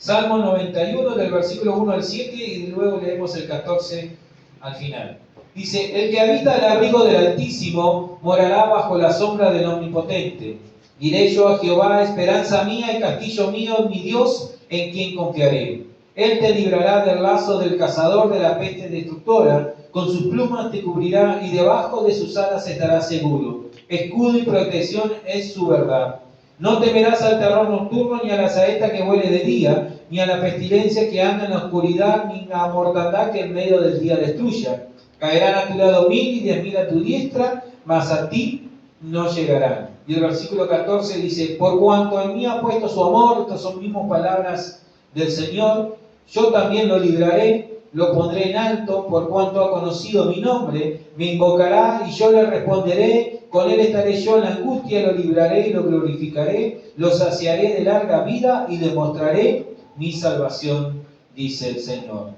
Salmo 91 del versículo 1 al 7 y luego leemos el 14 al final. Dice, el que habita el abrigo del Altísimo morará bajo la sombra del Omnipotente. Diré yo a Jehová, esperanza mía y castillo mío, mi Dios, en quien confiaré. Él te librará del lazo del cazador, de la peste destructora. Con sus plumas te cubrirá y debajo de sus alas estarás seguro. Escudo y protección es su verdad. No temerás al terror nocturno, ni a la saeta que vuele de día, ni a la pestilencia que anda en la oscuridad, ni a la mortandad que en medio del día destruya. Caerán a tu lado 1000 y 10.000 a tu diestra, mas a ti no llegarán. Y el versículo 14 dice, por cuanto en mí ha puesto su amor, estas son mismas palabras del Señor, yo también lo libraré, lo pondré en alto, por cuanto ha conocido mi nombre, me invocará y yo le responderé, con él estaré yo en la angustia, lo libraré y lo glorificaré, lo saciaré de larga vida y le mostraré mi salvación, dice el Señor.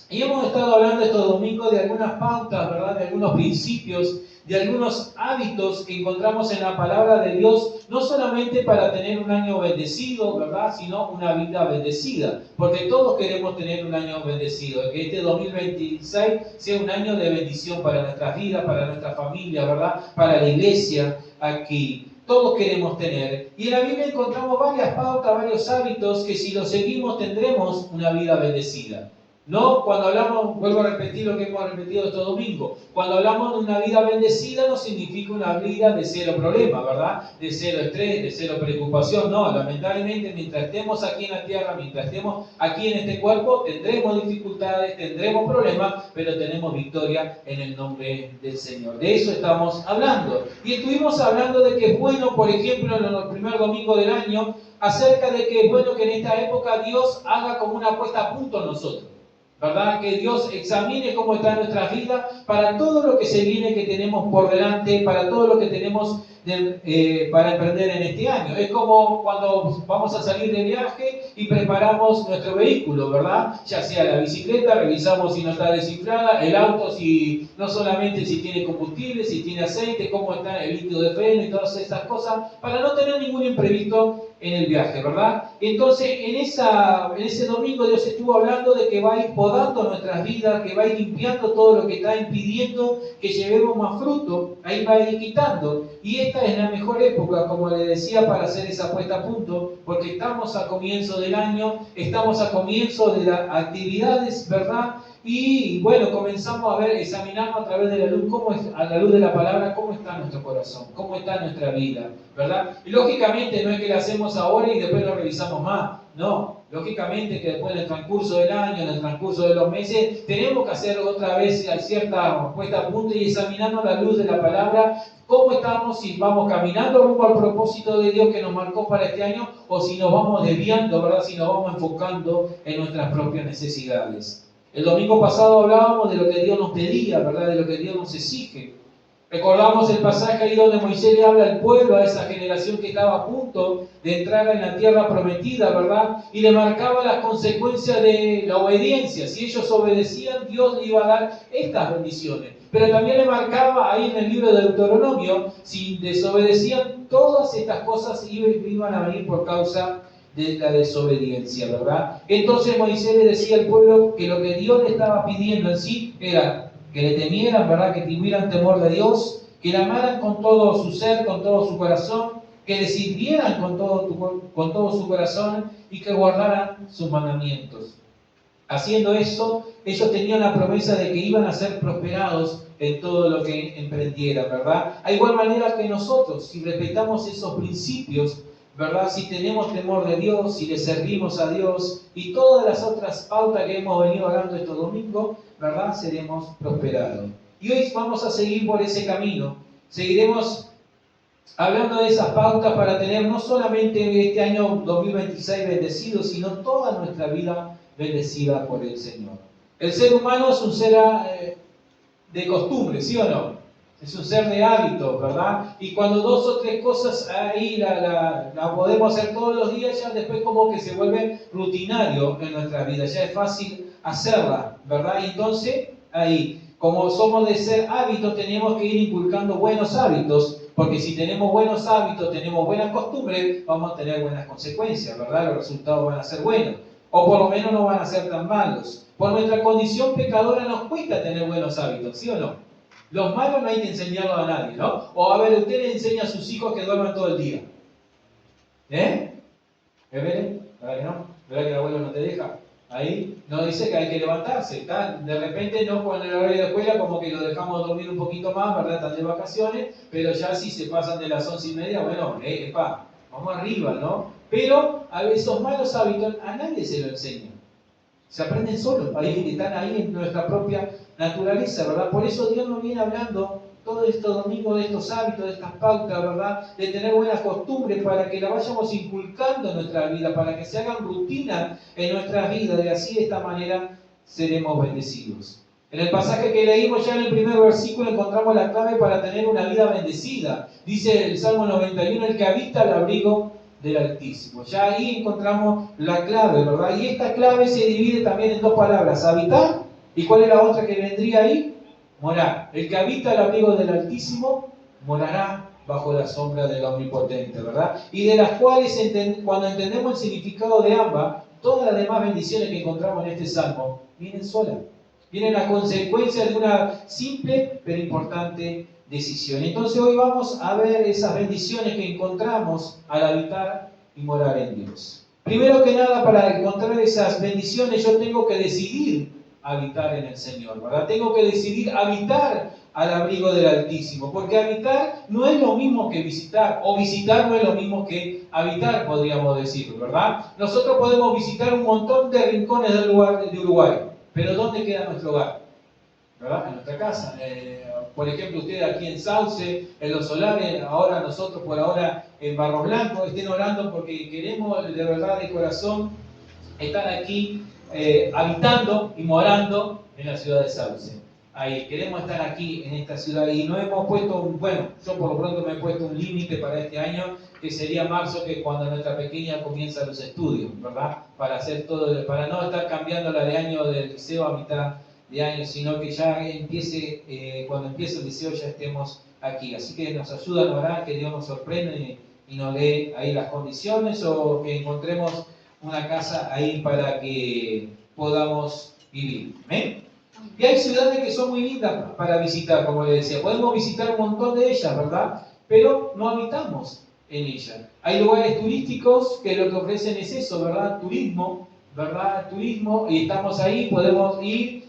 Y hemos estado hablando estos domingos de algunas pautas, ¿verdad? De algunos principios, de algunos hábitos que encontramos en la palabra de Dios, no solamente para tener un año bendecido, ¿verdad? Sino una vida bendecida, porque todos queremos tener un año bendecido, que este 2026 sea un año de bendición para nuestras vidas, para nuestra familia, ¿verdad? Para la iglesia aquí. Todos queremos tener. Y en la Biblia encontramos varias pautas, varios hábitos que si los seguimos tendremos una vida bendecida. No, cuando hablamos, vuelvo a repetir lo que hemos repetido estos domingos, cuando hablamos de una vida bendecida no significa una vida de cero problema, ¿verdad? De cero estrés, de cero preocupación, no, lamentablemente mientras estemos aquí en la tierra, mientras estemos aquí en este cuerpo, tendremos dificultades, tendremos problemas, pero tenemos victoria en el nombre del Señor. De eso estamos hablando. Y estuvimos hablando de que es bueno, por ejemplo, en el primer domingo del año, acerca de que es bueno que en esta época Dios haga como una puesta a punto en nosotros. ¿Verdad? Que Dios examine cómo está nuestra vida para todo lo que se viene que tenemos por delante, para todo lo que tenemos para emprender en este año. Es como cuando vamos a salir de viaje y preparamos nuestro vehículo, ¿verdad? Ya sea la bicicleta, revisamos si no está desinflada, el auto, si no solamente si tiene combustible, si tiene aceite, cómo está el líquido de freno y todas estas cosas, para no tener ningún imprevisto en el viaje, ¿verdad? Entonces, en ese domingo Dios estuvo hablando de que va a ir podando nuestras vidas, que va a ir limpiando todo lo que está impidiendo que llevemos más fruto, ahí va a ir quitando. Y esta es la mejor época, como le decía, para hacer esa puesta a punto, porque estamos a comienzo del año, estamos a comienzo de las actividades, ¿verdad? Y bueno, comenzamos a ver, examinarnos a través de la luz, a la luz de la palabra, cómo está nuestro corazón, cómo está nuestra vida, ¿verdad? Y lógicamente no es que lo hacemos ahora y después lo revisamos más, no. Lógicamente que después en el transcurso del año, en el transcurso de los meses, tenemos que hacer otra vez cierta puesta a punto y examinarnos a la luz de la palabra, cómo estamos, si vamos caminando rumbo al propósito de Dios que nos marcó para este año, o si nos vamos desviando, ¿verdad? Si nos vamos enfocando en nuestras propias necesidades. El domingo pasado hablábamos de lo que Dios nos pedía, ¿verdad? De lo que Dios nos exige. Recordamos el pasaje ahí donde Moisés le habla al pueblo, a esa generación que estaba a punto de entrar en la tierra prometida, ¿verdad? Y le marcaba las consecuencias de la obediencia. Si ellos obedecían, Dios le iba a dar estas bendiciones. Pero también le marcaba ahí en el libro de Deuteronomio, si desobedecían, todas estas cosas iban a venir por causa de la desobediencia, ¿verdad? Entonces Moisés le decía al pueblo que lo que Dios le estaba pidiendo en sí era que le temieran, ¿verdad? Que tuvieran temor de Dios, que le amaran con todo su ser, con todo su corazón, que le sirvieran con todo su corazón y que guardaran sus mandamientos. Haciendo eso, ellos tenían la promesa de que iban a ser prosperados en todo lo que emprendieran, ¿verdad? A igual manera que nosotros, si respetamos esos principios, ¿verdad? Si tenemos temor de Dios, si le servimos a Dios y todas las otras pautas que hemos venido hablando estos domingos, ¿verdad? Seremos prosperados. Y hoy vamos a seguir por ese camino. Seguiremos hablando de esas pautas para tener no solamente este año 2026 bendecido, sino toda nuestra vida bendecida por el Señor. El ser humano es un ser de costumbre, ¿sí o no? Es un ser de hábitos, ¿verdad? Y cuando dos o tres cosas ahí la podemos hacer todos los días, ya después como que se vuelve rutinario en nuestra vida. Ya es fácil hacerla, ¿verdad? Y entonces, ahí, como somos de ser hábitos, tenemos que ir inculcando buenos hábitos, porque si tenemos buenos hábitos, tenemos buenas costumbres, vamos a tener buenas consecuencias, ¿verdad? Los resultados van a ser buenos. O por lo menos no van a ser tan malos. Por nuestra condición pecadora nos cuesta tener buenos hábitos, ¿sí o no? Los malos no hay que enseñarlos a nadie, ¿no? O a ver, usted le enseña a sus hijos que duerman todo el día. ¿Eh? ¿Verdad que no? ¿Verdad que el abuelo no te deja? Ahí nos dice que hay que levantarse. De repente no con el horario de escuela como que lo dejamos dormir un poquito más, ¿verdad? Están de vacaciones, pero ya si se pasan de las 11:30, bueno, vamos arriba, ¿no? Pero a esos malos hábitos a nadie se lo enseña. Se aprenden solos, ahí están ahí en nuestra propia naturaleza, ¿verdad? Por eso Dios nos viene hablando todos estos domingos de estos hábitos, de estas pautas, ¿verdad? De tener buenas costumbres para que las vayamos inculcando en nuestra vida, para que se hagan rutina en nuestras vidas y así de esta manera seremos bendecidos. En el pasaje que leímos ya en el primer versículo encontramos la clave para tener una vida bendecida. Dice el Salmo 91, el que habita al abrigo del Altísimo. Ya ahí encontramos la clave, ¿verdad? Y esta clave se divide también en dos palabras, habitar, ¿y cuál es la otra que vendría ahí? Morar. El que habita al abrigo del Altísimo morará bajo la sombra del Omnipotente, ¿verdad? Y de las cuales, cuando entendemos el significado de ambas, todas las demás bendiciones que encontramos en este Salmo vienen solas. Vienen a consecuencia de una simple pero importante decisión. Entonces hoy vamos a ver esas bendiciones que encontramos al habitar y morar en Dios. Primero que nada, para encontrar esas bendiciones yo tengo que decidir habitar en el Señor, ¿verdad? Tengo que decidir habitar al abrigo del Altísimo, porque habitar no es lo mismo que visitar, o visitar no es lo mismo que habitar, podríamos decir, ¿verdad? Nosotros podemos visitar un montón de rincones del lugar de Uruguay, pero ¿dónde queda nuestro hogar? ¿Verdad? En nuestra casa. Por ejemplo, ustedes aquí en Sauce, en Los Solares, ahora nosotros por ahora en Barros Blancos, estén orando porque queremos de verdad de corazón estar aquí habitando y morando en la ciudad de Sauce. Ahí, queremos estar aquí en esta ciudad y no hemos puesto, bueno, yo por lo pronto me he puesto un límite para este año, que sería marzo, que es cuando nuestra pequeña comienza los estudios, ¿verdad? Para hacer todo, para no estar cambiando la de año del liceo a mitad de año, sino que ya empiece, cuando empiece el liceo ya estemos aquí. Así que nos ayudan a orar, que Dios nos sorprenda y nos dé ahí las condiciones o que encontremos una casa ahí para que podamos vivir. ¿Amén? Y hay ciudades que son muy lindas para visitar, como les decía. Podemos visitar un montón de ellas, ¿verdad? Pero no habitamos en ellas. Hay lugares turísticos que lo que ofrecen es eso, ¿verdad? Turismo, ¿verdad? Turismo, y estamos ahí, podemos ir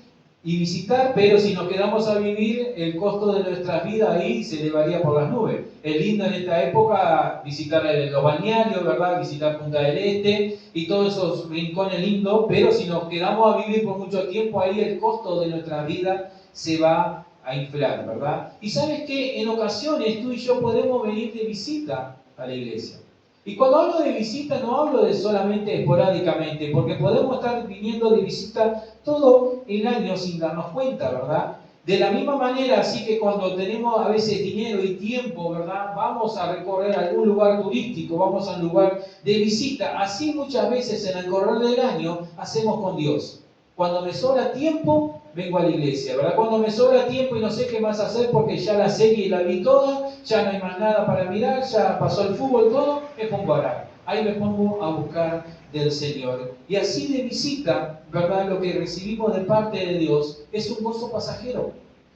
y visitar, pero si nos quedamos a vivir, el costo de nuestras vidas ahí se elevaría por las nubes. Es lindo en esta época visitar los balnearios, ¿verdad? Visitar Punta del Este y todos esos rincones lindos, pero si nos quedamos a vivir por mucho tiempo ahí, el costo de nuestra vida se va a inflar, ¿verdad? Y sabes que en ocasiones tú y yo podemos venir de visita a la iglesia. Y cuando hablo de visita no hablo de solamente esporádicamente, porque podemos estar viniendo de visita todo el año sin darnos cuenta, ¿verdad? De la misma manera, así que cuando tenemos a veces dinero y tiempo, ¿verdad? Vamos a recorrer algún lugar turístico, vamos a un lugar de visita. Así muchas veces en el correr del año hacemos con Dios. Cuando me sobra tiempo, vengo a la iglesia, ¿verdad? Cuando me sobra tiempo y no sé qué más hacer porque ya la serie la vi toda, ya no hay más nada para mirar, ya pasó el fútbol todo, me pongo a orar. Ahí me pongo a buscar del Señor. Y así de visita, ¿verdad? Lo que recibimos de parte de Dios es un gozo pasajero.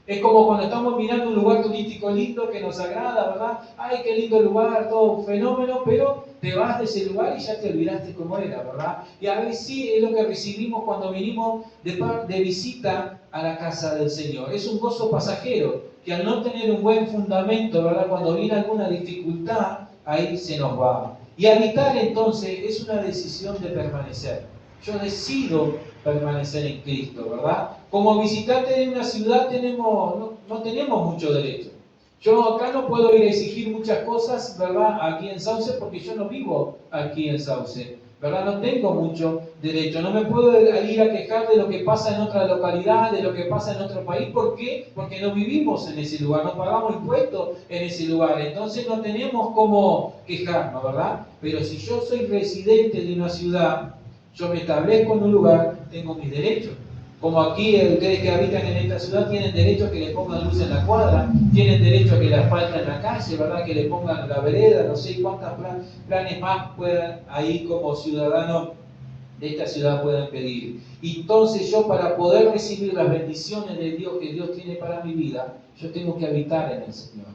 Es como cuando estamos mirando un lugar turístico lindo que nos agrada, ¿verdad? ¡Ay, qué lindo lugar! Todo un fenómeno, pero te vas de ese lugar y ya te olvidaste cómo era, ¿verdad? Y a veces sí es lo que recibimos cuando vinimos de visita a la casa del Señor. Es un gozo pasajero que al no tener un buen fundamento, ¿verdad? Cuando viene alguna dificultad, ahí se nos va. Y habitar entonces es una decisión de permanecer. Yo decido permanecer en Cristo, ¿verdad? Como visitante de una ciudad no tenemos mucho derecho. Yo acá no puedo ir a exigir muchas cosas, ¿verdad? Aquí en Sauce, porque yo no vivo aquí en Sauce, ¿verdad? No tengo mucho derecho. No me puedo ir a quejar de lo que pasa en otra localidad, de lo que pasa en otro país. ¿Por qué? Porque no vivimos en ese lugar, no pagamos impuestos en ese lugar. Entonces no tenemos cómo quejarnos, ¿verdad? Pero si yo soy residente de una ciudad, yo me establezco en un lugar, tengo mis derechos. Como aquí ustedes que habitan en esta ciudad tienen derecho a que le pongan luz en la cuadra, tienen derecho a que le asfalten en la calle, ¿verdad? Que le pongan la vereda, no sé cuántos planes más puedan ahí como ciudadanos de esta ciudad pueden pedir. Y entonces yo, para poder recibir las bendiciones de Dios que Dios tiene para mi vida, yo tengo que habitar en el Señor.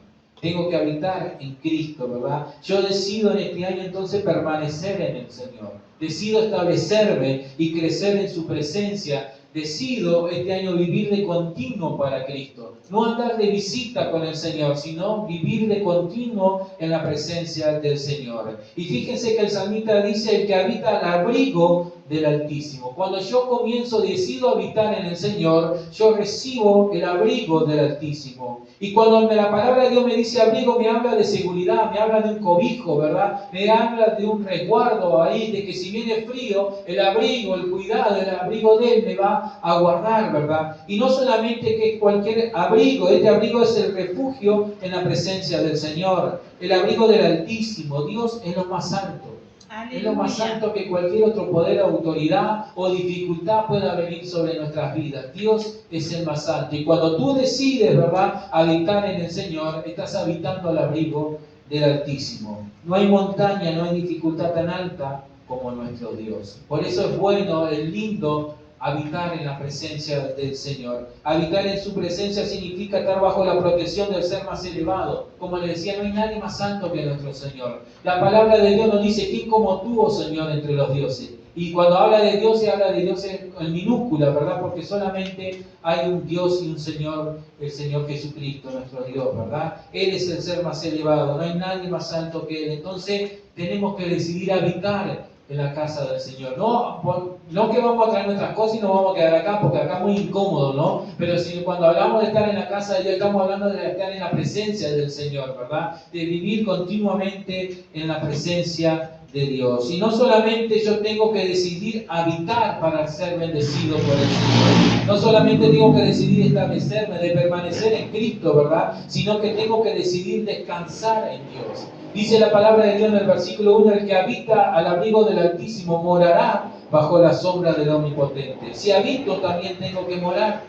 Tengo que habitar en Cristo, ¿verdad? Yo decido en este año entonces permanecer en el Señor. Decido establecerme y crecer en su presencia. Decido este año vivir de continuo para Cristo. No andar de visita con el Señor, sino vivir de continuo en la presencia del Señor. Y fíjense que el salmista dice: el que habita al abrigo del Altísimo. Cuando yo comienzo, decido habitar en el Señor, yo recibo el abrigo del Altísimo. Y cuando la palabra de Dios me dice abrigo, me habla de seguridad, me habla de un cobijo, ¿verdad? Me habla de un resguardo ahí, de que si viene frío, el abrigo, el cuidado, el abrigo de Él me va a guardar, ¿verdad? Y no solamente que cualquier abrigo, este abrigo es el refugio en la presencia del Señor, el abrigo del Altísimo. Dios es lo más alto. Aleluya. Es lo más alto que cualquier otro poder, autoridad o dificultad pueda venir sobre nuestras vidas. Dios es el más alto. Y cuando tú decides, ¿verdad?, habitar en el Señor, estás habitando al abrigo del Altísimo. No hay montaña, no hay dificultad tan alta como nuestro Dios. Por eso es bueno, es lindo habitar en la presencia del Señor. Habitar en su presencia significa estar bajo la protección del ser más elevado. Como le decía, no hay nadie más santo que nuestro Señor. La palabra de Dios nos dice: ¿quién como tú, oh Señor, entre los dioses? Y cuando habla de Dios, se habla de Dios en minúscula, ¿verdad? Porque solamente hay un Dios y un Señor, el Señor Jesucristo, nuestro Dios, ¿verdad? Él es el ser más elevado, no hay nadie más santo que Él. Entonces tenemos que decidir habitar en la casa del Señor. No que vamos a traer nuestras cosas y nos vamos a quedar acá, porque acá es muy incómodo, ¿no? Pero si cuando hablamos de estar en la casa de Dios, estamos hablando de estar en la presencia del Señor, ¿verdad? De vivir continuamente en la presencia de Dios. Y no solamente yo tengo que decidir habitar para ser bendecido por el Señor. No solamente tengo que decidir establecerme, de permanecer en Cristo, ¿verdad? Sino que tengo que decidir descansar en Dios. Dice la palabra de Dios en el versículo 1: el que habita al abrigo del Altísimo morará bajo la sombra del Omnipotente. Si habito, también tengo que morar.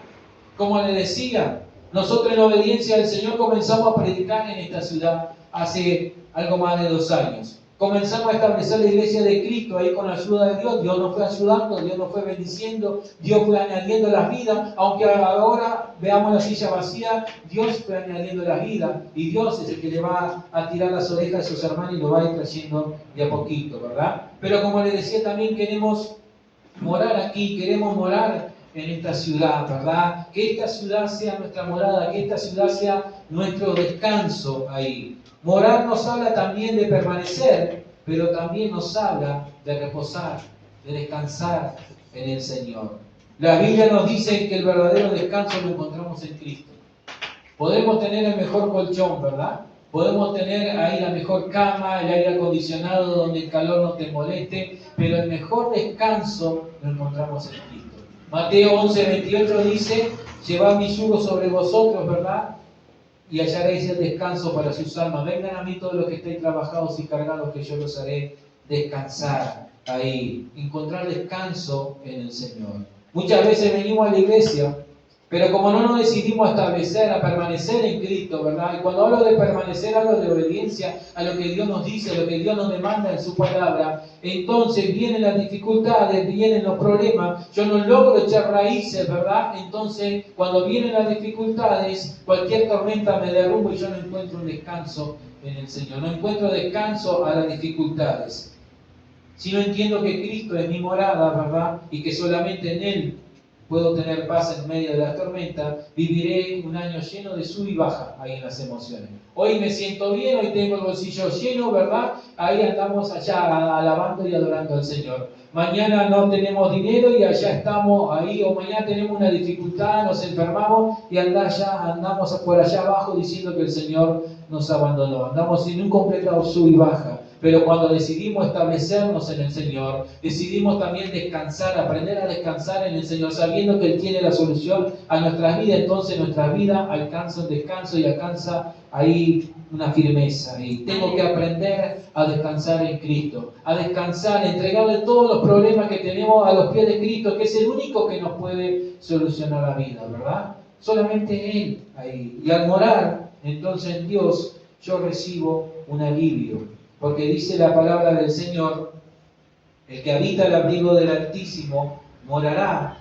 Como le decía, nosotros en obediencia al Señor comenzamos a predicar en esta ciudad hace algo más de 2 años. Comenzamos a establecer la iglesia de Cristo ahí con la ayuda de Dios. Dios nos fue ayudando, Dios nos fue bendiciendo, Dios fue añadiendo las vidas. Aunque ahora veamos la silla vacía, Dios fue añadiendo las vidas. Y Dios es el que le va a tirar las orejas a sus hermanos y lo va a ir trayendo de a poquito, ¿verdad? Pero como les decía, también queremos morar aquí, queremos morar en esta ciudad, ¿verdad? Que esta ciudad sea nuestra morada, que esta ciudad sea nuestro descanso ahí. Morar nos habla también de permanecer, pero también nos habla de reposar, de descansar en el Señor. La Biblia nos dice que el verdadero descanso lo encontramos en Cristo. Podemos tener el mejor colchón, ¿verdad? Podemos tener ahí la mejor cama, el aire acondicionado donde el calor no te moleste, pero el mejor descanso lo encontramos en Cristo. Mateo 11:28 dice: llevad mi yugo sobre vosotros, ¿verdad?, y hallaréis el descanso para sus almas. Vengan a mí todos los que estéis trabajados y cargados, que yo los haré descansar ahí. Encontrar descanso en el Señor. Muchas veces venimos a la iglesia, pero como no nos decidimos a establecer, a permanecer en Cristo, ¿verdad? Y cuando hablo de permanecer, hablo de obediencia a lo que Dios nos dice, a lo que Dios nos demanda en su palabra. Entonces vienen las dificultades, vienen los problemas, yo no logro echar raíces, ¿verdad? Entonces, cuando vienen las dificultades, cualquier tormenta me derrumba y yo no encuentro un descanso en el Señor. No encuentro descanso a las dificultades. Si no entiendo que Cristo es mi morada, ¿verdad? Y que solamente en Él puedo tener paz en medio de la tormenta, viviré un año lleno de sub y baja ahí en las emociones. Hoy me siento bien, hoy tengo el bolsillo lleno, ¿verdad? Ahí andamos allá alabando y adorando al Señor. Mañana no tenemos dinero y allá estamos ahí, o mañana tenemos una dificultad, nos enfermamos y andamos por allá abajo diciendo que el Señor nos abandonó. Andamos en un completo sub y baja. Pero cuando decidimos establecernos en el Señor, decidimos también descansar, aprender a descansar en el Señor, sabiendo que Él tiene la solución a nuestras vidas, entonces nuestra vida alcanza un descanso y alcanza ahí una firmeza. Y tengo que aprender a descansar en Cristo, a descansar, a entregarle todos los problemas que tenemos a los pies de Cristo, que es el único que nos puede solucionar la vida, ¿verdad? Solamente Él ahí. Y al morar entonces en Dios, yo recibo un alivio. Porque dice la palabra del Señor El que habita el abrigo del Altísimo morará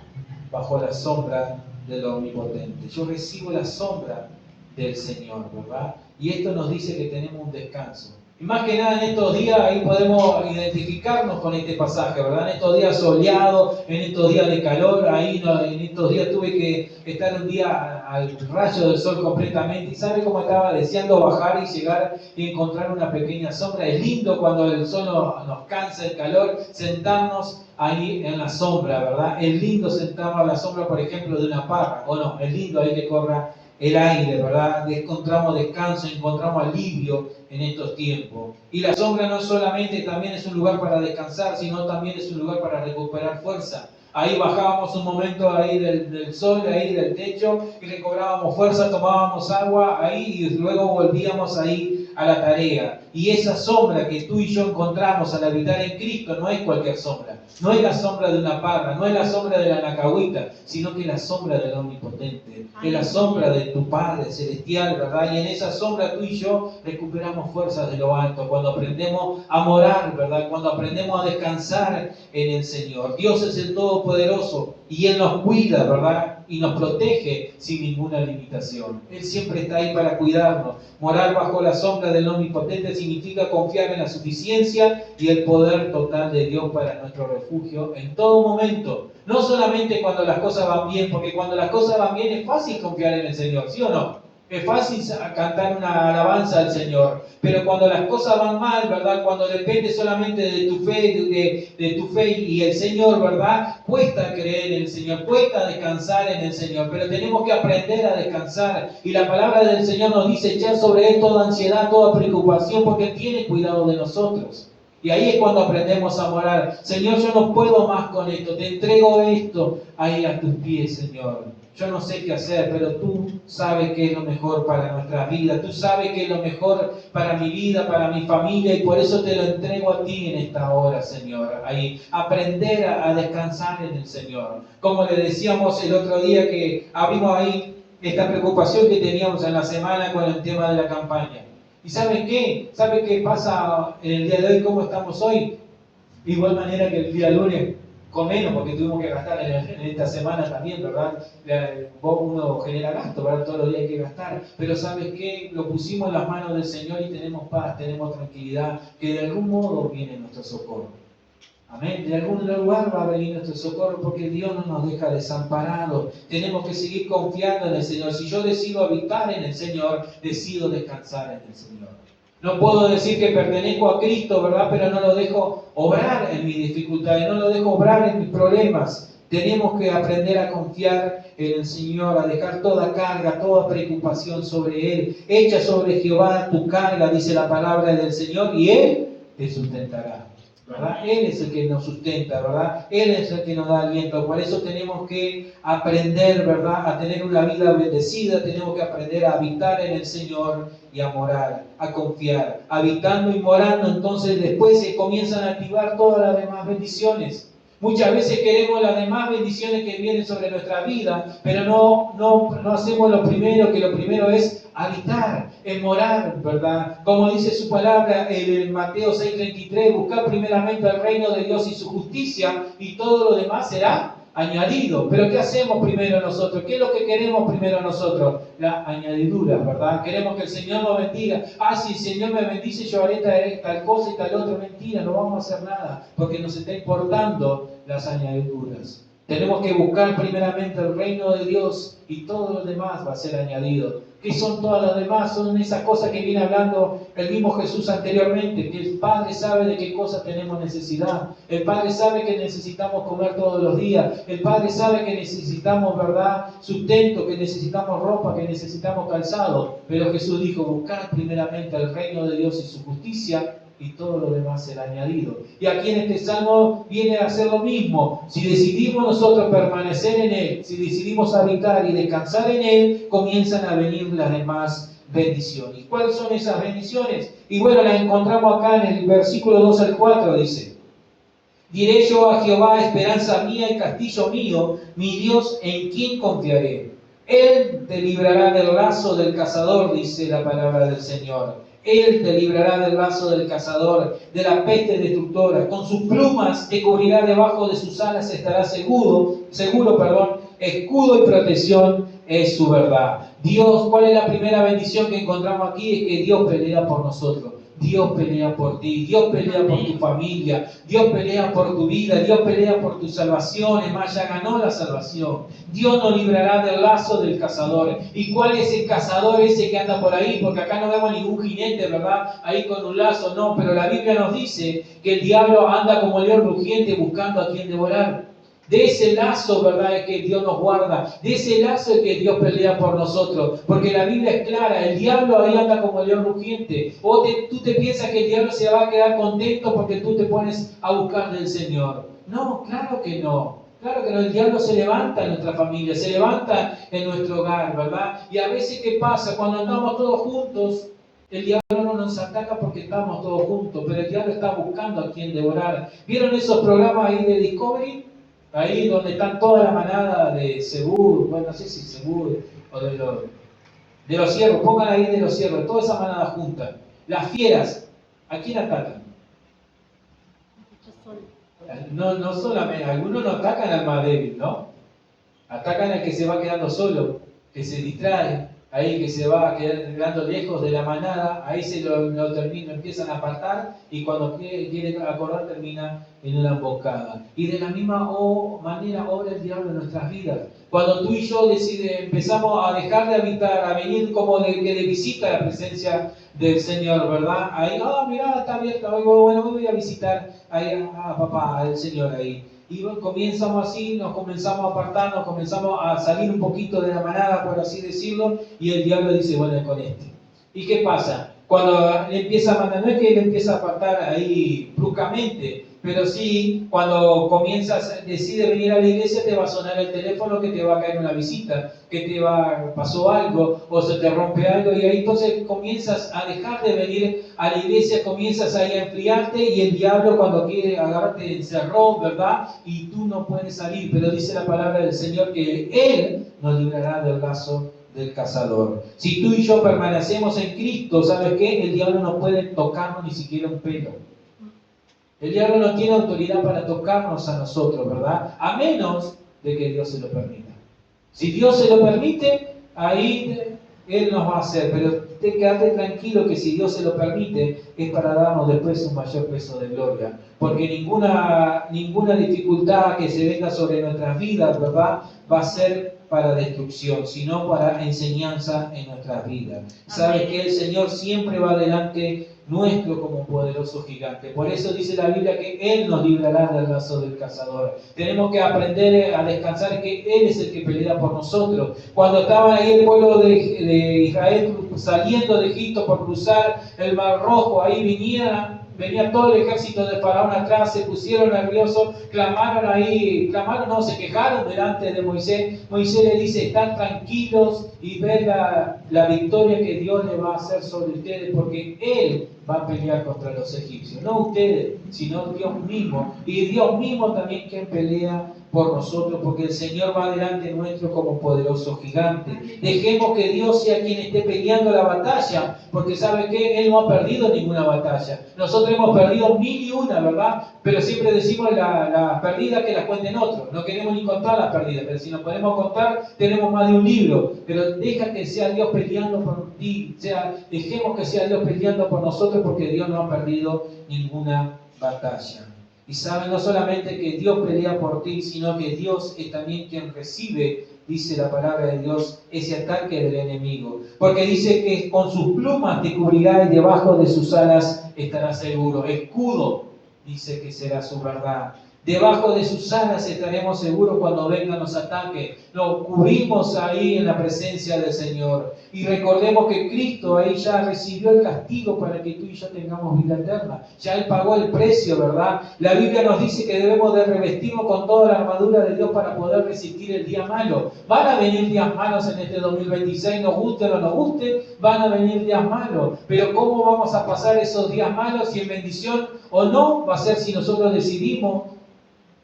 bajo la sombra del Omnipotente. Yo recibo la sombra del Señor, ¿verdad? Y esto nos dice que tenemos un descanso. Y más que nada en estos días, ahí podemos identificarnos con este pasaje, ¿verdad? En estos días soleados, en estos días de calor, ahí en estos días tuve que estar un día al rayo del sol completamente. ¿Y sabe cómo estaba deseando bajar y llegar y encontrar una pequeña sombra? Es lindo cuando el sol nos cansa el calor, sentarnos ahí en la sombra, ¿verdad? Es lindo sentarnos a la sombra, por ejemplo, de una parra, o no, es lindo ahí que corra el aire, ¿verdad? Encontramos descanso, encontramos alivio en estos tiempos. Y la sombra no solamente también es un lugar para descansar, sino también es un lugar para recuperar fuerza. Ahí bajábamos un momento ahí del sol, ahí del techo, y recobrábamos fuerza, tomábamos agua ahí y luego volvíamos ahí a la tarea. Y esa sombra que tú y yo encontramos al habitar en Cristo no es cualquier sombra. No es la sombra de una parra, no es la sombra de la nacahuita, sino que es la sombra del Omnipotente. Es la sombra de tu Padre Celestial, ¿verdad? Y en esa sombra tú y yo recuperamos fuerzas de lo alto, cuando aprendemos a morar, ¿verdad? Cuando aprendemos a descansar en el Señor. Dios es el Todopoderoso y Él nos cuida, ¿verdad? Y nos protege sin ninguna limitación. Él siempre está ahí para cuidarnos. Morar bajo la sombra del Omnipotente significa confiar en la suficiencia y el poder total de Dios para nuestro refugio en todo momento. No solamente cuando las cosas van bien, porque cuando las cosas van bien es fácil confiar en el Señor, ¿sí o no? Es fácil cantar una alabanza al Señor, pero cuando las cosas van mal, ¿verdad? Cuando depende solamente de tu fe, de tu fe y el Señor, ¿verdad? Cuesta creer en el Señor, cuesta descansar en el Señor, pero tenemos que aprender a descansar. Y la palabra del Señor nos dice echar sobre Él toda ansiedad, toda preocupación, porque Él tiene cuidado de nosotros. Y ahí es cuando aprendemos a morar. Señor, yo no puedo más con esto, te entrego esto ahí a tus pies, Señor. Yo no sé qué hacer, pero tú sabes qué es lo mejor para nuestra vida. Tú sabes qué es lo mejor para mi vida, para mi familia, y por eso te lo entrego a ti en esta hora, Señor. Ahí, aprender a descansar en el Señor. Como le decíamos el otro día que abrimos ahí esta preocupación que teníamos en la semana con el tema de la campaña. ¿Y saben qué? ¿Saben qué pasa en el día de hoy? ¿Cómo estamos hoy? De igual manera que el día lunes, con menos, porque tuvimos que gastar en esta semana también, ¿verdad? Uno genera gasto, ¿verdad? Todos los días hay que gastar. Pero ¿sabes qué? Lo pusimos en las manos del Señor y tenemos paz, tenemos tranquilidad, que de algún modo viene nuestro socorro. Amén. De algún lugar va a venir nuestro socorro porque Dios no nos deja desamparados. Tenemos que seguir confiando en el Señor. Si yo decido habitar en el Señor, decido descansar en el Señor. No puedo decir que pertenezco a Cristo, ¿verdad? Pero no lo dejo obrar en mis dificultades, no lo dejo obrar en mis problemas. Tenemos que aprender a confiar en el Señor, a dejar toda carga, toda preocupación sobre Él. Echa sobre Jehová tu carga, dice la palabra del Señor, y Él te sustentará. ¿Verdad? Él es el que nos sustenta, ¿verdad? Él es el que nos da aliento. Por eso tenemos que aprender, ¿verdad? A tener una vida bendecida, tenemos que aprender a habitar en el Señor y a morar, a confiar. Habitando y morando, entonces después se comienzan a activar todas las demás bendiciones. Muchas veces queremos las demás bendiciones que vienen sobre nuestra vida, pero no hacemos lo primero, que lo primero es habitar, en morar, ¿verdad? Como dice su palabra en Mateo 6:33, buscar primeramente el reino de Dios y su justicia, y todo lo demás será añadido. Pero ¿qué hacemos primero nosotros? ¿Qué es lo que queremos primero nosotros? La añadidura, ¿verdad? Queremos que el Señor nos bendiga. Si el Señor me bendice, yo haré tal cosa y tal otra. Mentira, no vamos a hacer nada, porque nos está importando las añadiduras. Tenemos que buscar primeramente el reino de Dios y todo lo demás va a ser añadido. ¿Qué son todas las demás? Son esas cosas que viene hablando el mismo Jesús anteriormente, que el Padre sabe de qué cosas tenemos necesidad. El Padre sabe que necesitamos comer todos los días. El Padre sabe que necesitamos, ¿verdad?, sustento, que necesitamos ropa, que necesitamos calzado. Pero Jesús dijo, buscar primeramente el reino de Dios y su justicia, y todo lo demás será añadido. Y aquí en este salmo viene a hacer lo mismo. Si decidimos nosotros permanecer en Él, si decidimos habitar y descansar en Él, comienzan a venir las demás bendiciones. ¿Cuáles son esas bendiciones? Y bueno, las encontramos acá en el versículo 2 al 4, dice: diré yo a Jehová, esperanza mía y castillo mío, mi Dios, en quien confiaré. Él te librará del lazo del cazador, dice la palabra del Señor. Él te librará del lazo del cazador, de la peste destructora. Con sus plumas te cubrirá, debajo de sus alas estará seguro, escudo y protección es su verdad. Dios, ¿cuál es la primera bendición que encontramos aquí? Es que Dios pelea por nosotros. Dios pelea por ti, Dios pelea por tu familia, Dios pelea por tu vida, Dios pelea por tu salvación. Es más, ya ganó la salvación. Dios nos librará del lazo del cazador. ¿Y cuál es el cazador ese que anda por ahí? Porque acá no vemos ningún jinete, ¿verdad? Ahí con un lazo, no, pero la Biblia nos dice que el diablo anda como león rugiente buscando a quien devorar. De ese lazo, ¿verdad?, es que Dios nos guarda. De ese lazo es que Dios pelea por nosotros. Porque la Biblia es clara, el diablo ahí anda como león rugiente. O tú te piensas que el diablo se va a quedar contento porque tú te pones a buscar del Señor. No, claro que no. Claro que no, el diablo se levanta en nuestra familia, se levanta en nuestro hogar, ¿verdad? Y a veces, ¿qué pasa? Cuando andamos todos juntos, el diablo no nos ataca porque estamos todos juntos, pero el diablo está buscando a quien devorar. ¿Vieron esos programas ahí de Discovery? Ahí donde están toda la manada de cebú, bueno, no sé si cebú o de los ciervos, pongan ahí de los ciervos, toda esa manada junta. Las fieras, ¿a quién atacan? No solamente, algunos no atacan al más débil, ¿no? Atacan al que se va quedando solo, que se distrae, ahí que se va quedando lejos de la manada, ahí se lo empiezan a apartar y cuando quiere acordar termina en una emboscada. Y de la misma manera obra el diablo en nuestras vidas. Cuando tú y yo empezamos a dejar de habitar, a venir como de visita a la presencia del Señor, ¿verdad? Ahí, mirá, está abierto, bueno, voy a visitar ahí a papá, al Señor ahí. Y comenzamos así, nos comenzamos a apartar, nos comenzamos a salir un poquito de la manada, por así decirlo, y el diablo dice, bueno, con este. ¿Y qué pasa? Cuando le empieza a mandar, no es que él empieza a apartar ahí bruscamente, pero sí, cuando decide venir a la iglesia, te va a sonar el teléfono que te va a caer una visita, que pasó algo, o se te rompe algo, y ahí entonces comienzas a dejar de venir a la iglesia, comienzas ahí a enfriarte, y el diablo cuando quiere agarrarte encerró, ¿verdad? Y tú no puedes salir, pero dice la palabra del Señor que Él nos librará del lazo del cazador. Si tú y yo permanecemos en Cristo, ¿sabes qué? El diablo no puede tocarnos ni siquiera un pelo. El diablo no tiene autoridad para tocarnos a nosotros, ¿verdad? A menos de que Dios se lo permita. Si Dios se lo permite, ahí Él nos va a hacer. Pero quédate tranquilo que si Dios se lo permite, es para darnos después un mayor peso de gloria. Porque ninguna dificultad que se venga sobre nuestras vidas, ¿verdad?, va a ser para destrucción, sino para enseñanza en nuestras vidas. Sabes que el Señor siempre va adelante nuestro como poderoso gigante. Por eso dice la Biblia que Él nos librará del lazo del cazador. Tenemos que aprender a descansar que Él es el que pelea por nosotros. Cuando estaba ahí el pueblo de Israel saliendo de Egipto por cruzar el Mar Rojo, ahí venía todo el ejército de Faraón atrás, se pusieron nerviosos, se quejaron delante de Moisés. Moisés le dice, están tranquilos y ven la victoria que Dios le va a hacer sobre ustedes, porque Él va a pelear contra los egipcios. No ustedes, sino Dios mismo. Y Dios mismo también quien pelea por nosotros, porque el Señor va delante nuestro como poderoso gigante. Dejemos que Dios sea quien esté peleando la batalla, porque ¿sabe qué? Él no ha perdido ninguna batalla. Nosotros hemos perdido 1001, ¿verdad? Pero siempre decimos la perdida que la cuenten otros. No queremos ni contar las perdidas, pero si nos podemos contar, tenemos más de un libro. Pero deja que sea Dios peleando por ti, dejemos que sea Dios peleando por nosotros, porque Dios no ha perdido ninguna batalla. Y saben, no solamente que Dios pelea por ti, sino que Dios es también quien recibe, dice la palabra de Dios, ese ataque del enemigo. Porque dice que con sus plumas te cubrirá y debajo de sus alas estarás seguro. Escudo, dice que será su verdad. Debajo de sus alas estaremos seguros cuando vengan los ataques. Nos cubrimos ahí en la presencia del Señor. Y recordemos que Cristo ahí ya recibió el castigo para que tú y yo tengamos vida eterna. Ya Él pagó el precio, ¿verdad? La Biblia nos dice que debemos de revestirnos con toda la armadura de Dios para poder resistir el día malo. Van a venir días malos en este 2026, nos guste o no nos guste, van a venir días malos. Pero ¿cómo vamos a pasar esos días malos, si en bendición o no? Va a ser si nosotros decidimos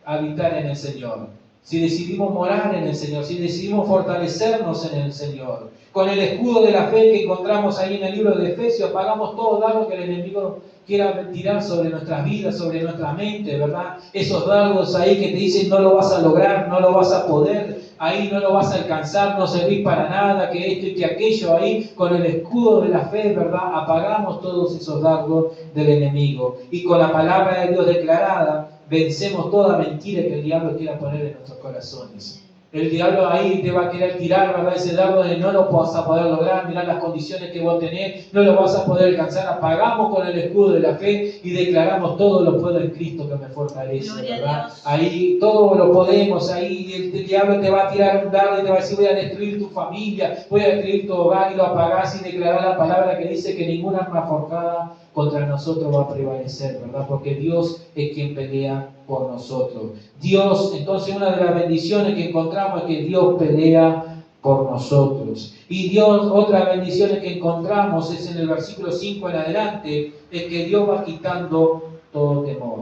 habitar en el Señor. si decidimos morar en el Señor, si decidimos fortalecernos en el Señor. Con el escudo de la fe que encontramos ahí en el libro de Efesios, apagamos todo dardo que el enemigo quiera tirar sobre nuestras vidas, sobre nuestra mente, ¿verdad? Esos dardos ahí que te dicen no lo vas a lograr, no lo vas a poder, ahí no lo vas a alcanzar, no servís para nada, que esto y que aquello, ahí con el escudo de la fe, ¿verdad? Apagamos todos esos dardos del enemigo. Y con la palabra de Dios declarada, vencemos toda mentira que el diablo quiera poner en nuestros corazones. El diablo ahí te va a querer tirar, ¿verdad? Ese dardo de no lo vas a poder lograr, mirá las condiciones que vos tenés, no lo vas a poder alcanzar. Apagamos con el escudo de la fe y declaramos todo lo puedo en Cristo que me fortalece, ¿verdad? Ahí todo lo podemos, ahí el diablo te va a tirar un dardo y te va a decir voy a destruir tu familia, voy a destruir tu hogar, y lo apagás y declarás la palabra que dice que ninguna arma forjada contra nosotros va a prevalecer, ¿verdad? Porque Dios es quien pelea por nosotros. Dios, entonces una de las bendiciones que encontramos es que Dios pelea por nosotros. Y Dios, otra bendición que encontramos es en el versículo 5 en adelante, es que Dios va quitando todo temor.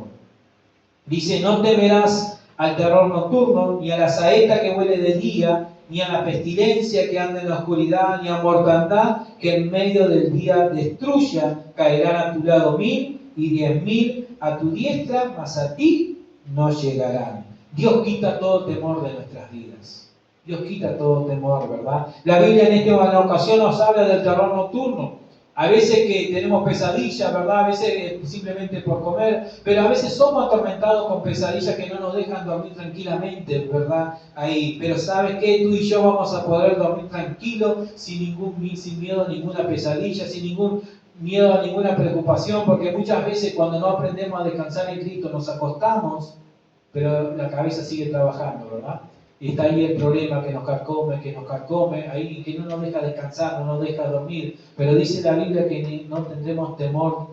Dice, no temerás al terror nocturno, ni a la saeta que huele de día, ni a la pestilencia que anda en la oscuridad, ni a mortandad que en medio del día destruya. Caerán a tu lado 1000 y 10.000 a tu diestra, mas a ti no llegarán. Dios quita todo temor de nuestras vidas. Dios quita todo temor, ¿verdad? La Biblia en esta ocasión nos habla del terror nocturno. A veces que tenemos pesadillas, ¿verdad? A veces simplemente por comer, pero a veces somos atormentados con pesadillas que no nos dejan dormir tranquilamente, ¿verdad? Ahí, pero ¿sabes qué? Tú y yo vamos a poder dormir tranquilos, sin miedo a ninguna pesadilla, sin ningún miedo a ninguna preocupación, porque muchas veces cuando no aprendemos a descansar en Cristo nos acostamos, pero la cabeza sigue trabajando, ¿verdad? Y está ahí el problema que nos carcome, ahí que no nos deja descansar, no nos deja dormir. Pero dice la Biblia que no tendremos temor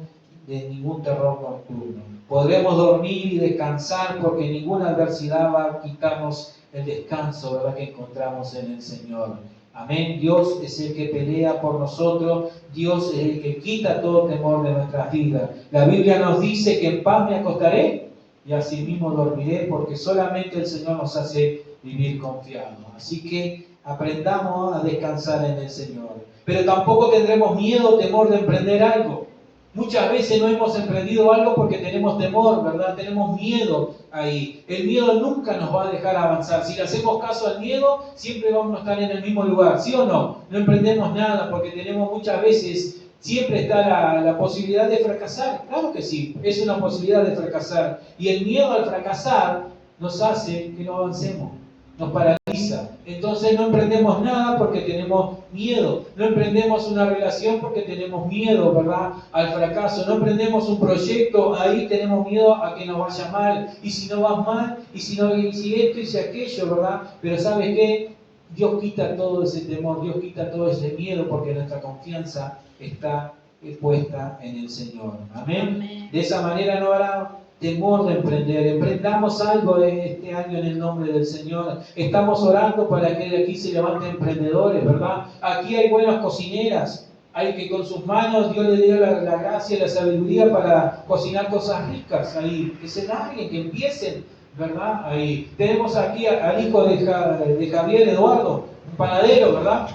de ningún terror nocturno. Podremos dormir y descansar porque ninguna adversidad va a quitarnos el descanso, ¿verdad?, que encontramos en el Señor. Amén. Dios es el que pelea por nosotros. Dios es el que quita todo temor de nuestras vidas. La Biblia nos dice que en paz me acostaré y asimismo dormiré, porque solamente el Señor nos hace vivir confiados. Así que aprendamos a descansar en el Señor. Pero tampoco tendremos miedo o temor de emprender algo. Muchas veces no hemos emprendido algo porque tenemos temor, ¿verdad? Tenemos miedo ahí. El miedo nunca nos va a dejar avanzar. Si le hacemos caso al miedo, siempre vamos a estar en el mismo lugar, ¿sí o no? No emprendemos nada porque tenemos muchas veces, siempre está la posibilidad de fracasar. Claro que sí, es una posibilidad de fracasar. Y el miedo al fracasar nos hace que no avancemos, nos paraliza. Entonces no emprendemos nada porque tenemos miedo. No emprendemos una relación porque tenemos miedo, ¿verdad?, al fracaso. No emprendemos un proyecto, ahí tenemos miedo a que nos vaya mal. Y si no va mal, y si esto y si aquello, ¿verdad? Pero ¿sabes qué? Dios quita todo ese temor, Dios quita todo ese miedo porque nuestra confianza está puesta en el Señor. Amén. Amén. De esa manera no habrá temor de emprender. Emprendamos algo este año en el nombre del Señor. Estamos orando para que de aquí se levanten emprendedores, ¿verdad? Aquí hay buenas cocineras. Hay que con sus manos Dios le dio la gracia y la sabiduría para cocinar cosas ricas. Ahí, que se larguen, que empiecen, ¿verdad? Ahí tenemos aquí al hijo de Javier, Eduardo, un panadero, ¿verdad?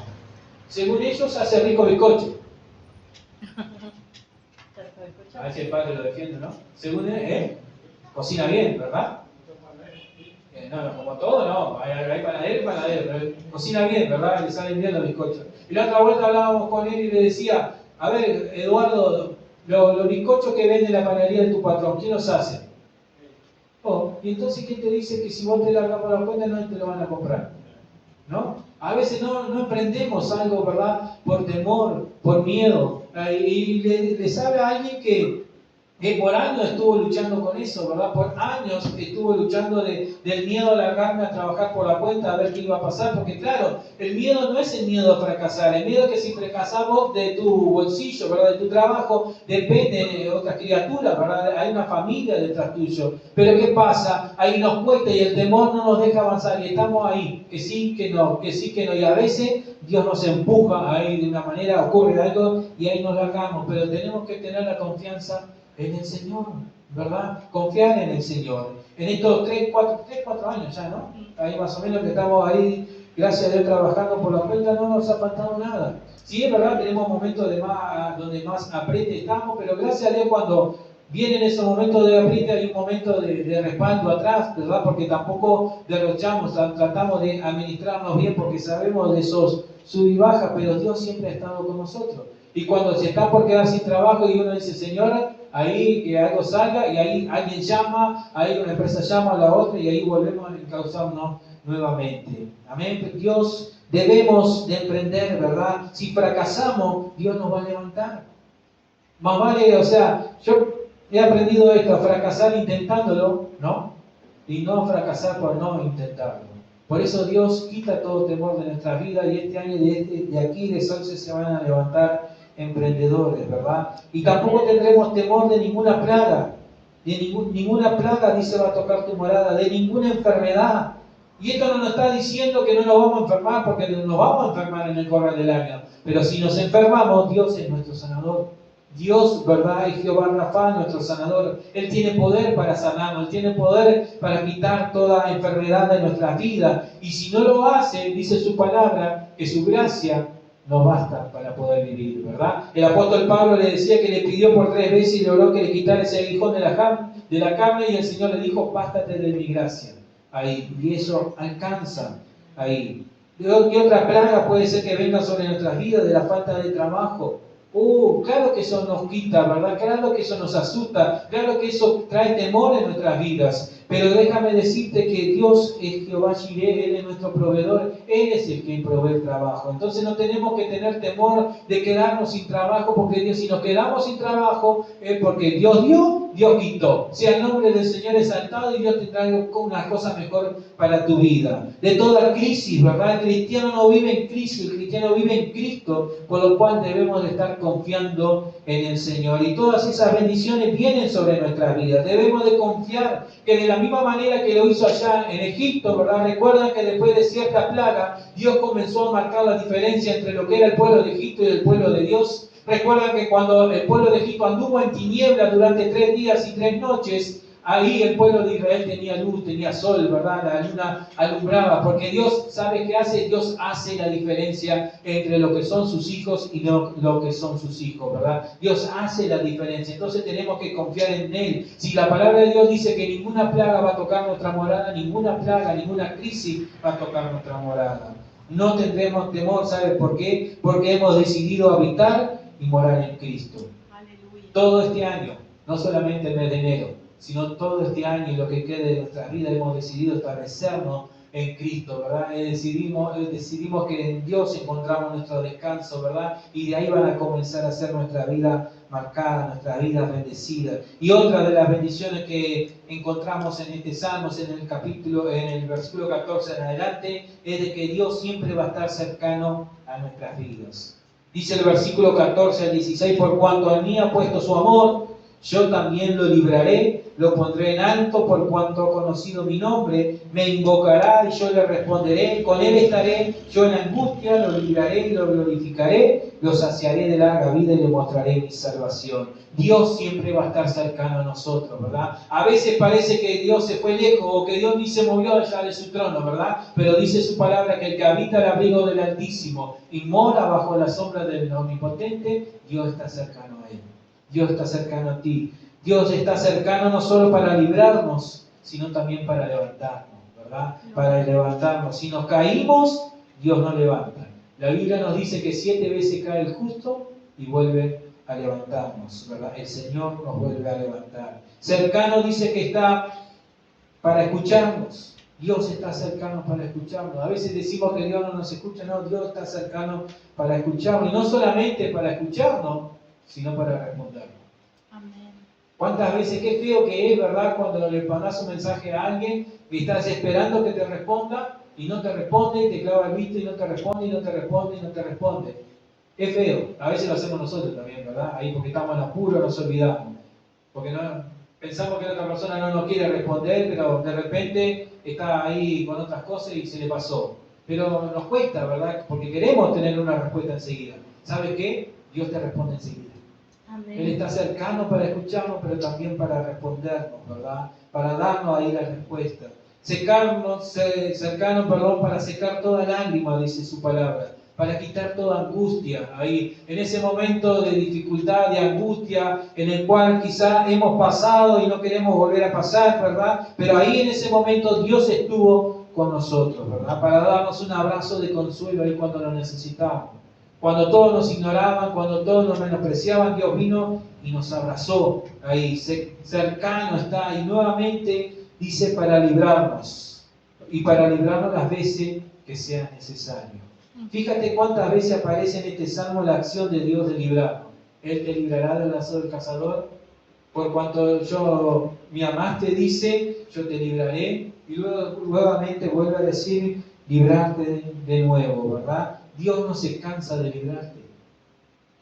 Según ellos hace rico bizcocho. A ver si el padre lo defiende, ¿no? Según él, cocina bien, ¿verdad? No, como todo, no. Hay panadero, pero cocina bien, ¿verdad? Le salen bien los bizcochos. Y la otra vuelta hablábamos con él y le decía, a ver, Eduardo, los bizcochos que vende la panadería de tu patrón, ¿quién los hace? Oh, y entonces, ¿quién te dice que si vos te largas por la cuenta no te lo van a comprar? ¿No? A veces no emprendemos algo, ¿verdad?, por temor, por miedo. Y le sabe a alguien que por años estuvo luchando con eso, ¿verdad? Por años estuvo luchando del miedo a largarme a trabajar por la cuenta a ver qué iba a pasar, porque claro, el miedo no es el miedo a fracasar, el miedo es que si fracasamos de tu bolsillo, ¿verdad?, de tu trabajo, depende de otras criaturas, ¿verdad? Hay una familia detrás tuyo, pero ¿qué pasa? Ahí nos cuesta y el temor no nos deja avanzar y estamos ahí, que sí, que no, que sí, que no, y a veces Dios nos empuja ahí de una manera, ocurre algo y ahí nos largamos, pero tenemos que tener la confianza en el Señor, ¿verdad? Confiar en el Señor. en estos 3, 4 años ya, ¿no? Ahí más o menos que estamos ahí, gracias a Dios, trabajando por la cuenta, no nos ha faltado nada. Sí, es verdad, tenemos momentos donde más apriete estamos, pero gracias a Dios cuando vienen esos momentos de apriete hay un momento de respaldo atrás, ¿verdad? Porque tampoco derrochamos, tratamos de administrarnos bien porque sabemos de esos sub y baja, pero Dios siempre ha estado con nosotros. Y cuando se está por quedar sin trabajo y uno dice, Señora, ahí que algo salga y ahí alguien llama, ahí una empresa llama a la otra y ahí volvemos a encauzarnos nuevamente. Amén. Dios debemos de emprender, ¿verdad? Si fracasamos, Dios nos va a levantar. Más vale, o sea, yo he aprendido esto, a fracasar intentándolo, ¿no? Y no fracasar por no intentarlo. Por eso Dios quita todo temor de nuestra vida y este año de aquí de Sauce se van a levantar emprendedores, ¿verdad? Y tampoco tendremos temor de ninguna plaga. Ninguna plaga, dice, va a tocar tu morada, de ninguna enfermedad. Y esto no nos está diciendo que no nos vamos a enfermar, porque nos vamos a enfermar en el correr del año. Pero si nos enfermamos, Dios es nuestro sanador. Dios, ¿verdad? Es Jehová Rafa, nuestro sanador. Él tiene poder para sanarnos, Él tiene poder para quitar toda enfermedad de nuestra vida. Y si no lo hace, dice su palabra, que su gracia nos basta para poder vivir, ¿verdad? El apóstol Pablo le decía que le pidió por 3 veces y logró que le quitara ese aguijón de la carne y el Señor le dijo, bástate de mi gracia. Ahí, y eso alcanza ahí. ¿Qué otra plaga puede ser que venga sobre nuestras vidas? De la falta de trabajo. Claro que eso nos quita, ¿verdad? Claro que eso nos asusta, claro que eso trae temor en nuestras vidas. Pero déjame decirte que Dios es Jehová Jireh, Él es nuestro proveedor, Él es el que provee el trabajo. Entonces no tenemos que tener temor de quedarnos sin trabajo, porque Dios, si nos quedamos sin trabajo, es porque Dios dio, Dios quitó. Sea el nombre del Señor exaltado y Dios te trae una cosa mejor para tu vida. De toda crisis, ¿verdad? El cristiano no vive en crisis, el cristiano vive en Cristo, por lo cual debemos de estar confiando en el Señor. Y todas esas bendiciones vienen sobre nuestras vidas. Debemos de confiar que de la misma manera que lo hizo allá en Egipto, ¿verdad? Recuerdan que después de cierta plaga, Dios comenzó a marcar la diferencia entre lo que era el pueblo de Egipto y el pueblo de Dios. Recuerdan que cuando el pueblo de Egipto anduvo en tinieblas durante 3 días y 3 noches, ahí el pueblo de Israel tenía luz, tenía sol, ¿verdad? La luna alumbraba, porque Dios, ¿sabe qué hace? Dios hace la diferencia entre lo que son sus hijos y lo que son sus hijos, ¿verdad? Dios hace la diferencia, entonces tenemos que confiar en Él. Si la palabra de Dios dice que ninguna plaga va a tocar nuestra morada, ninguna plaga, ninguna crisis va a tocar nuestra morada. No tendremos temor, ¿sabe por qué? Porque hemos decidido habitar y morar en Cristo. Aleluya. Todo este año, no solamente el mes de enero, sino todo este año y lo que quede de nuestra vida hemos decidido establecernos en Cristo, ¿verdad? Decidimos que en Dios encontramos nuestro descanso, ¿verdad? Y de ahí van a comenzar a ser nuestra vida marcada, nuestra vida bendecida. Y otra de las bendiciones que encontramos en este Salmos, en el versículo 14 en adelante, es de que Dios siempre va a estar cercano a nuestras vidas. Dice el versículo 14 al 16, por cuanto a mí ha puesto su amor, yo también lo libraré, lo pondré en alto por cuanto ha conocido mi nombre, me invocará y yo le responderé, con él estaré, yo en angustia lo libraré y lo glorificaré, lo saciaré de larga vida y le mostraré mi salvación. Dios siempre va a estar cercano a nosotros, ¿verdad? A veces parece que Dios se fue lejos o que Dios ni se movió allá de su trono, ¿verdad? Pero dice su palabra que el que habita el abrigo del Altísimo y mora bajo la sombra del Omnipotente, Dios está cercano a él. Dios está cercano a ti. Dios está cercano no solo para librarnos, sino también para levantarnos, ¿verdad? Para levantarnos. Si nos caímos, Dios nos levanta. La Biblia nos dice que 7 veces cae el justo y vuelve a levantarnos, ¿verdad? El Señor nos vuelve a levantar. Cercano dice que está para escucharnos. Dios está cercano para escucharnos. A veces decimos que Dios no nos escucha, no, Dios está cercano para escucharnos. Y no solamente para escucharnos, sino para respondernos. Amén. ¿Cuántas veces, qué feo que es, ¿verdad? Cuando le mandas un mensaje a alguien y estás esperando que te responda y no te responde, y te clava el visto y no te responde, y no te responde, y no te responde. Es feo. A veces lo hacemos nosotros también, ¿verdad? Ahí porque estamos en apuro nos olvidamos. Porque no, pensamos que la otra persona no nos quiere responder, pero de repente está ahí con otras cosas y se le pasó. Pero nos cuesta, ¿verdad? Porque queremos tener una respuesta enseguida. ¿Sabes qué? Dios te responde enseguida. Amén. Él está cercano para escucharnos, pero también para respondernos, ¿verdad? Para darnos ahí la respuesta. Cercano, perdón, para secar toda lágrima, dice su palabra, para quitar toda angustia ahí, en ese momento de dificultad, de angustia, en el cual quizá hemos pasado y no queremos volver a pasar, ¿verdad? Pero ahí en ese momento Dios estuvo con nosotros, ¿verdad? Para darnos un abrazo de consuelo ahí cuando lo necesitamos. Cuando todos nos ignoraban, cuando todos nos menospreciaban, Dios vino y nos abrazó ahí, cercano está, y nuevamente dice para librarnos, y para librarnos las veces que sea necesario. Fíjate cuántas veces aparece en este salmo la acción de Dios de librarnos. Él te librará del lazo del cazador, por cuanto me amaste, dice, yo te libraré, y luego nuevamente vuelve a decir, librarte de nuevo, ¿verdad? Dios no se cansa de librarte.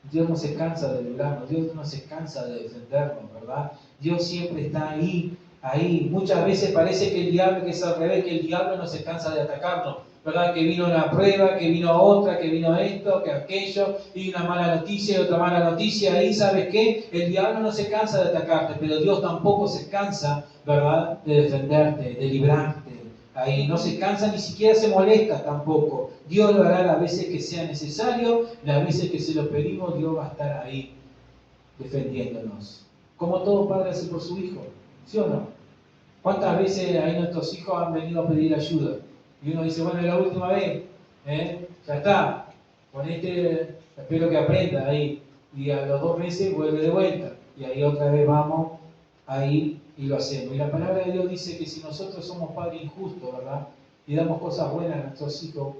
Dios no se cansa de librarnos, Dios no se cansa de defendernos, ¿verdad? Dios siempre está ahí, ahí. Muchas veces parece que el diablo, que es al revés, que el diablo no se cansa de atacarnos, ¿verdad? Que vino una prueba, que vino otra, que vino esto, que aquello, y una mala noticia y otra mala noticia. Ahí, ¿sabes qué? El diablo no se cansa de atacarte, pero Dios tampoco se cansa, ¿verdad? De defenderte, de librarte. Ahí no se cansa, ni siquiera se molesta tampoco. Dios lo hará las veces que sea necesario, las veces que se lo pedimos, Dios va a estar ahí defendiéndonos. Como todo padre hace por su hijo, ¿sí o no? ¿Cuántas veces ahí nuestros hijos han venido a pedir ayuda? Y uno dice, bueno, es la última vez, ya está, con este espero que aprenda ahí. Y a los 2 meses vuelve de vuelta. Y ahí otra vez vamos ahí y lo hacemos. Y la palabra de Dios dice que si nosotros somos padres injustos, ¿verdad? Y damos cosas buenas a nuestros hijos,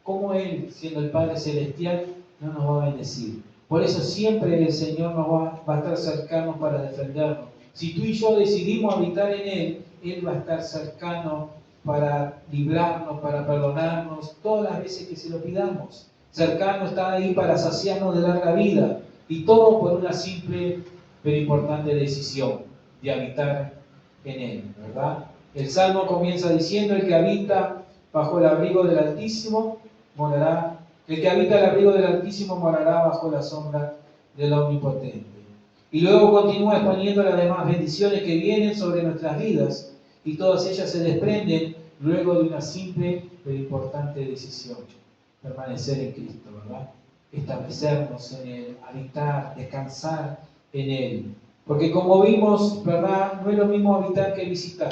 ¿cómo Él, siendo el Padre Celestial, no nos va a bendecir? Por eso siempre el Señor nos va a estar cercano para defendernos. Si tú y yo decidimos habitar en Él, Él va a estar cercano para librarnos, para perdonarnos, todas las veces que se lo pidamos. Cercano está ahí para saciarnos de larga vida. Y todo por una simple pero importante decisión de habitar en Él, ¿verdad? El Salmo comienza diciendo, el que habita bajo el abrigo del Altísimo morará, el que habita el abrigo del Altísimo morará bajo la sombra del Omnipotente. Y luego continúa exponiendo las demás bendiciones que vienen sobre nuestras vidas, y todas ellas se desprenden luego de una simple pero importante decisión: permanecer en Cristo, ¿verdad? Establecernos en Él, habitar, descansar en Él. Porque como vimos, ¿verdad? No es lo mismo habitar que visitar.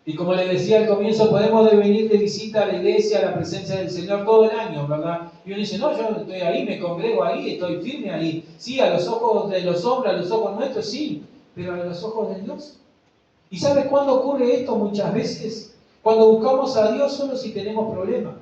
Y como les decía al comienzo, podemos venir de visita a la iglesia, a la presencia del Señor todo el año, ¿verdad? Y uno dice, no, yo estoy ahí, me congrego ahí, estoy firme ahí. Sí, a los ojos de los hombres, a los ojos nuestros, sí, pero a los ojos de Dios. ¿Y sabes cuándo ocurre esto muchas veces? Cuando buscamos a Dios solo si tenemos problemas.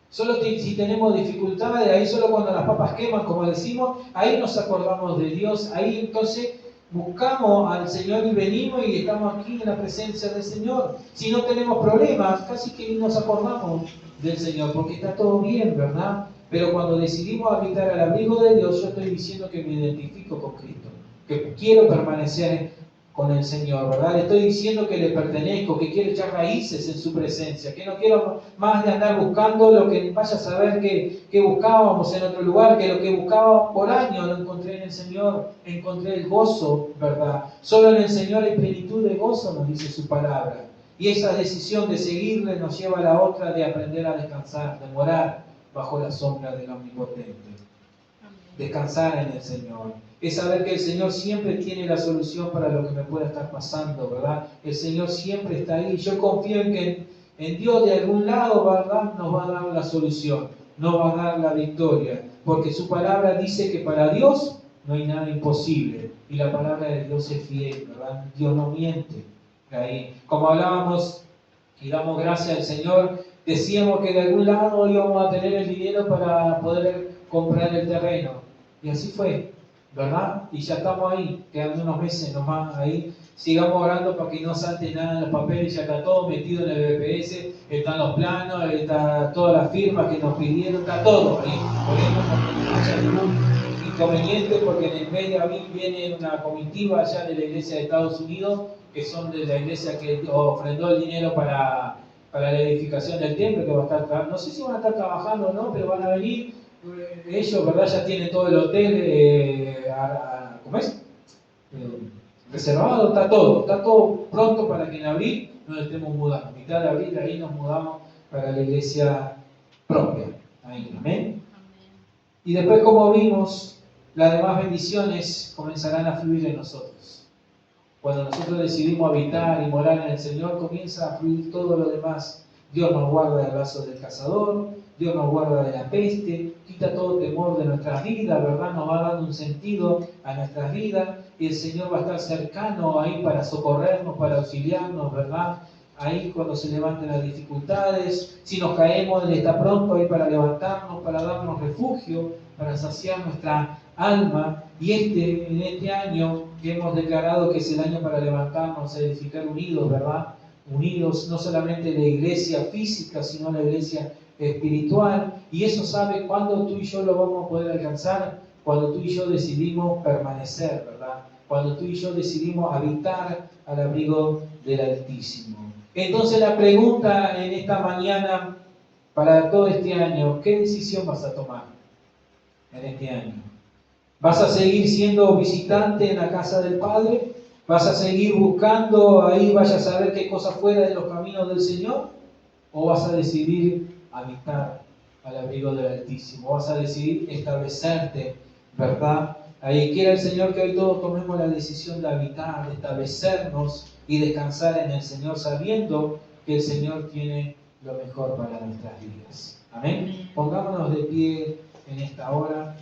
Solo si tenemos dificultades, ahí solo cuando las papas queman, como decimos, ahí nos acordamos de Dios, ahí entonces buscamos al Señor y venimos y estamos aquí en la presencia del Señor. Si no tenemos problemas, casi que ni nos acordamos del Señor, porque está todo bien, ¿verdad? Pero cuando decidimos habitar al abrigo de Dios, yo estoy diciendo que me identifico con Cristo, que quiero permanecer con el Señor, ¿verdad? Le estoy diciendo que le pertenezco, que quiero echar raíces en su presencia, que no quiero más de andar buscando lo que vaya a saber que buscábamos en otro lugar, que lo que buscaba por años lo encontré en el Señor, encontré el gozo, ¿verdad? Solo en el Señor hay plenitud de gozo, nos dice su palabra. Y esa decisión de seguirle nos lleva a la otra de aprender a descansar, de morar bajo la sombra del Omnipotente. Descansar en el Señor. Es saber que el Señor siempre tiene la solución para lo que me pueda estar pasando, ¿verdad? El Señor siempre está ahí. Yo confío en que en Dios de algún lado, ¿verdad?, nos va a dar la solución, nos va a dar la victoria. Porque su palabra dice que para Dios no hay nada imposible. Y la palabra de Dios es fiel, ¿verdad? Dios no miente. Ahí. Como hablábamos y damos gracias al Señor, decíamos que de algún lado íbamos a tener el dinero para poder comprar el terreno. Y así fue, ¿verdad? Y ya estamos ahí, quedan unos meses nomás ahí. Sigamos orando para que no salte nada en los papeles, ya está todo metido en el BPS, están los planos, está todas las firmas que nos pidieron, está todo ahí. Oremos para que no haya ningún inconveniente, porque en el mes de abril viene una comitiva allá de la iglesia de Estados Unidos, que son de la iglesia que ofrendó el dinero para la edificación del templo, que va a estar, no sé si van a estar trabajando o no, pero van a venir. Ellos, ¿verdad? Ya tienen todo el hotel ¿cómo es? Reservado, está todo pronto para que en abril nos estemos mudando. Mitad de abril ahí nos mudamos para la iglesia propia. Ahí, amén. Y después, como vimos, las demás bendiciones comenzarán a fluir en nosotros. Cuando nosotros decidimos habitar y morar en el Señor, comienza a fluir todo lo demás. Dios nos guarda del lazo del cazador, Dios nos guarda de la peste, quita todo temor de nuestras vidas, ¿verdad? Nos va dando un sentido a nuestras vidas y el Señor va a estar cercano ahí para socorrernos, para auxiliarnos, ¿verdad? Ahí cuando se levanten las dificultades, si nos caemos, Él está pronto ahí para levantarnos, para darnos refugio, para saciar nuestra alma. Y en este año que hemos declarado que es el año para levantarnos, edificar unidos, ¿verdad? Unidos no solamente la iglesia física, sino la iglesia espiritual. Y eso sabe cuándo tú y yo lo vamos a poder alcanzar, cuando tú y yo decidimos permanecer, ¿verdad? Cuando tú y yo decidimos habitar al abrigo del Altísimo. Entonces la pregunta en esta mañana para todo este año, ¿qué decisión vas a tomar en este año? ¿Vas a seguir siendo visitante en la casa del Padre? ¿Vas a seguir buscando ahí, vaya a saber qué cosa fuera de los caminos del Señor? ¿O vas a decidir habitar al abrigo del Altísimo? ¿Vas a decidir establecerte, verdad? Ahí quiera el Señor que hoy todos tomemos la decisión de habitar, de establecernos y descansar en el Señor, sabiendo que el Señor tiene lo mejor para nuestras vidas. Amén. Pongámonos de pie en esta hora.